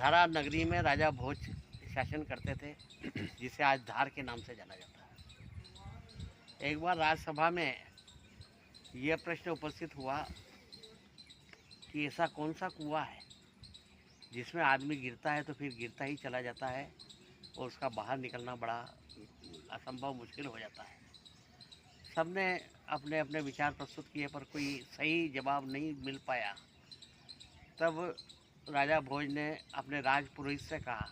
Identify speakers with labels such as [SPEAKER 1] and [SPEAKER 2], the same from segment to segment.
[SPEAKER 1] धारा नगरी में राजा भोज शासन करते थे, जिसे आज धार के नाम से जाना जाता है। एक बार राज्यसभा में यह प्रश्न उपस्थित हुआ कि ऐसा कौन सा कुआं है जिसमें आदमी गिरता है तो फिर गिरता ही चला जाता है और उसका बाहर निकलना बड़ा असंभव मुश्किल हो जाता है। सबने अपने अपने विचार प्रस्तुत किए पर कोई सही जवाब नहीं मिल पाया। तब राजा भोज ने अपने राजपुरोहित से कहा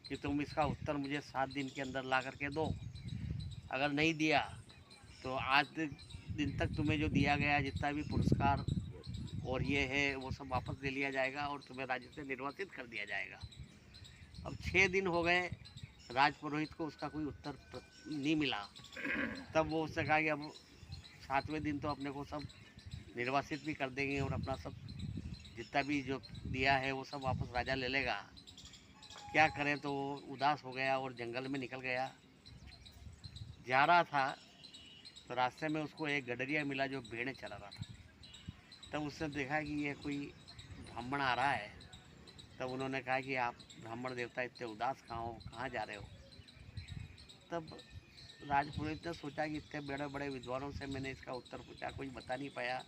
[SPEAKER 1] कि तुम इसका उत्तर मुझे 7 दिन के अंदर ला करके दो। अगर नहीं दिया तो आज दिन तक तुम्हें जो दिया गया जितना भी पुरस्कार और ये है वो सब वापस ले लिया जाएगा और तुम्हें राज्य से निर्वासित कर दिया जाएगा। अब 6 दिन हो गए, राजपुरोहित को उसका कोई उत्तर नहीं मिला। तब वो उससे कहा कि अब 7वें दिन तो अपने को सब निर्वासित भी कर देंगे और अपना सब जितना भी जो दिया है वो सब वापस राजा ले लेगा। क्या करें, तो वो उदास हो गया और जंगल में निकल गया। जा रहा था तो रास्ते में उसको एक गडरिया मिला जो भेड़ें चरा रहा था। तब उसने देखा कि ये कोई ब्राह्मण आ रहा है। तब उन्होंने कहा कि आप ब्राह्मण देवता इतने उदास कहाँ जा रहे हो। तब राजपुरोहित ने सोचा कि इतने बड़े बड़े विद्वानों से मैंने इसका उत्तर पूछा, कोई बता नहीं पाया,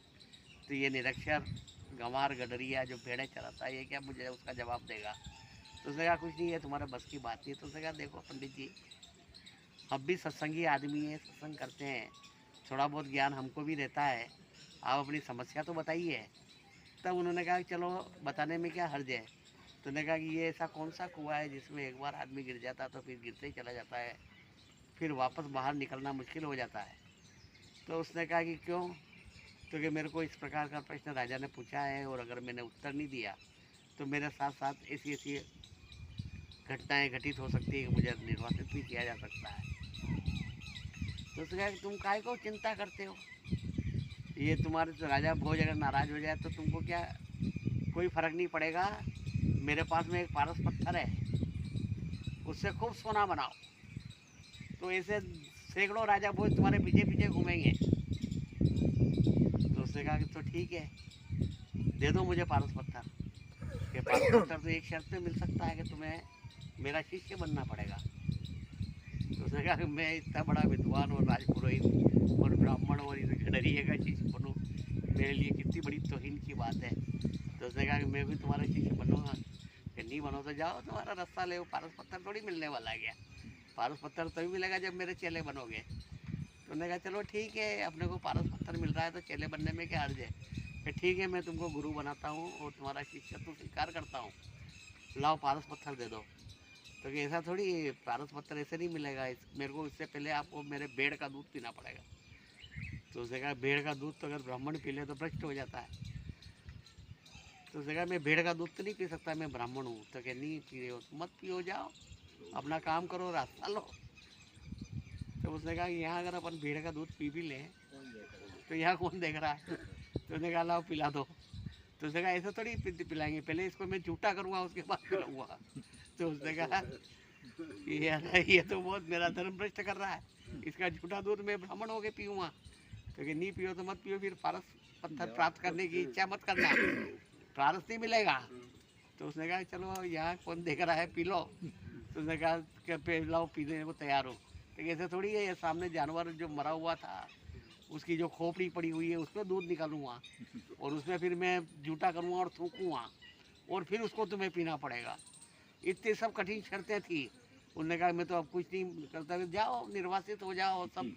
[SPEAKER 1] तो ये निरक्षर गंवार गडरिया जो भेड़ें चराता है ये क्या मुझे उसका जवाब देगा। तो उसने कहा कुछ नहीं है, तुम्हारे बस की बात नहीं। तो उसने कहा देखो पंडित जी, हम भी सत्संगी आदमी हैं, सत्संग करते हैं, थोड़ा बहुत ज्ञान हमको भी रहता है, आप अपनी समस्या तो बताइए। तब उन्होंने कहा चलो बताने में क्या हर्ज है। तो उन्होंने कहा कि ये ऐसा कौन सा कुआं है जिसमें एक बार आदमी गिर जाता तो फिर गिरते ही चला जाता है, फिर वापस बाहर निकलना मुश्किल हो जाता है। तो उसने कहा कि क्यों, क्योंकि मेरे को इस प्रकार का प्रश्न राजा ने पूछा है और अगर मैंने उत्तर नहीं दिया तो मेरे साथ साथ ऐसी ऐसी घटनाएं घटित हो सकती है कि मुझे निर्वासित भी किया जा सकता है। तो उसने कहा कि तुम काहे को चिंता करते हो, ये तुम्हारे तो राजा भोज अगर नाराज़ हो जाए तो तुमको क्या कोई फ़र्क नहीं पड़ेगा। मेरे पास में एक पारस पत्थर है, उससे खूब सोना बनाओ, तो ऐसे सैकड़ों राजा भोज तुम्हारे पीछे पीछे घूमेंगे। तो उसने कहा कि तो ठीक है, दे दो मुझे पारस पत्थर। कि पारस पत्थर तो एक शर्त पे मिल सकता है कि तुम्हें मेरा शिष्य बनना पड़ेगा। तो उसने कहा कि मैं इतना बड़ा विद्वान और राजपुरोहित और ब्राह्मण और इस गडरिये का शिष्य बनूँ, मेरे लिए कितनी बड़ी तौहीन की बात है। तो उसने कहा कि मैं भी तुम्हारा शिष्य बनूँगा, कि नहीं बनो तो जाओ तुम्हारा रास्ता ले, पारस पत्थर थोड़ी मिलने वाला है। क्या पारस पत्थर तभी मिलेगा जब मेरे चेले बनोगे। तो उन्होंने कहा चलो ठीक है, अपने को पारस पत्थर मिल रहा है तो चेले बनने में क्या अर्ज है। कि ठीक है, मैं तुमको गुरु बनाता हूँ और तुम्हारा शिष्य तो स्वीकार करता हूँ, लाओ पारस पत्थर दे दो। तो कि ऐसा थोड़ी, पारस पत्थर ऐसे नहीं मिलेगा, मेरे को इससे पहले आपको मेरे भेड़ का दूध पीना पड़ेगा। तो उसने कहा भेड़ का दूध तो अगर ब्राह्मण पी ले तो भ्रष्ट हो जाता है। तो उसने कहा मैं भेड़ का दूध तो नहीं पी सकता, मैं ब्राह्मण हूँ। तो क्या नहीं पी रहे हो तो मत पियो, जाओ अपना काम करो, रास्ता लो। तो उसने कहा कि यहाँ अगर अपन भेड़ का दूध पी भी लें तो यहाँ कौन देख रहा है। तो उसने कहा लाओ पिला दो। तो उसने कहा ऐसा थोड़ी पिलाएंगे, पहले इसको मैं झूठा करूँगा उसके बाद पिलाऊँगा। तो उसने कहा कि यार ये तो बहुत मेरा धर्म भ्रष्ट कर रहा है, इसका झूठा दूध मैं ब्राह्मण होके पीऊँगा। तो कि नहीं पियो तो मत पियो, फिर पारस पत्थर प्राप्त करने की इच्छा मत करना, पारस नहीं मिलेगा। तो उसने कहा चलो यहाँ कौन देख रहा है, पी लो। तो उसने कहा कि पिलाओ, पीने को तैयार हो। तो ऐसे थोड़ी है, ये सामने जानवर जो मरा हुआ था उसकी जो खोपड़ी पड़ी हुई है उसमें दूध निकालूंगा और उसमें फिर मैं जूठा करूँगा और थूकूँगा और फिर उसको तुम्हें पीना पड़ेगा। इतनी सब कठिन शर्तें थी। उन्होंने कहा मैं तो अब कुछ नहीं करता, जाओ निर्वासित हो जाओ, सब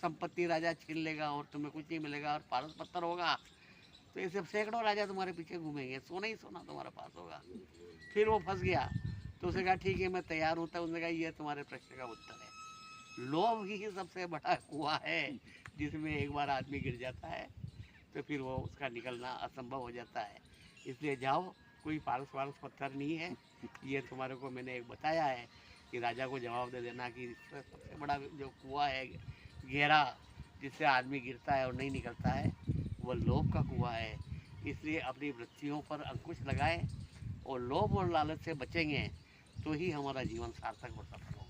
[SPEAKER 1] संपत्ति राजा छीन लेगा और तुम्हें कुछ नहीं मिलेगा और पारस पत्थर होगा तो ऐसे सैकड़ों राजा तुम्हारे पीछे घूमेंगे, सोना ही सोना तुम्हारे पास होगा। फिर वो फंस गया। तो उसने कहा ठीक है मैं तैयार हूँ। उसने कहा ये तुम्हारे प्रश्न का उत्तर है, लोभ ही सबसे बड़ा कुआं है जिसमें एक बार आदमी गिर जाता है तो फिर वो उसका निकलना असंभव हो जाता है। इसलिए जाओ, कोई पारस वारस पत्थर नहीं है, ये तुम्हारे को मैंने एक बताया है कि राजा को जवाब दे देना कि सबसे बड़ा जो कुआं है गहरा जिससे आदमी गिरता है और नहीं निकलता है वह लोभ का कुआं है। इसलिए अपनी वृत्तियों पर अंकुश लगाएं और लोभ और लालच से बचेंगे तो ही हमारा जीवन सार्थक हो सकता है।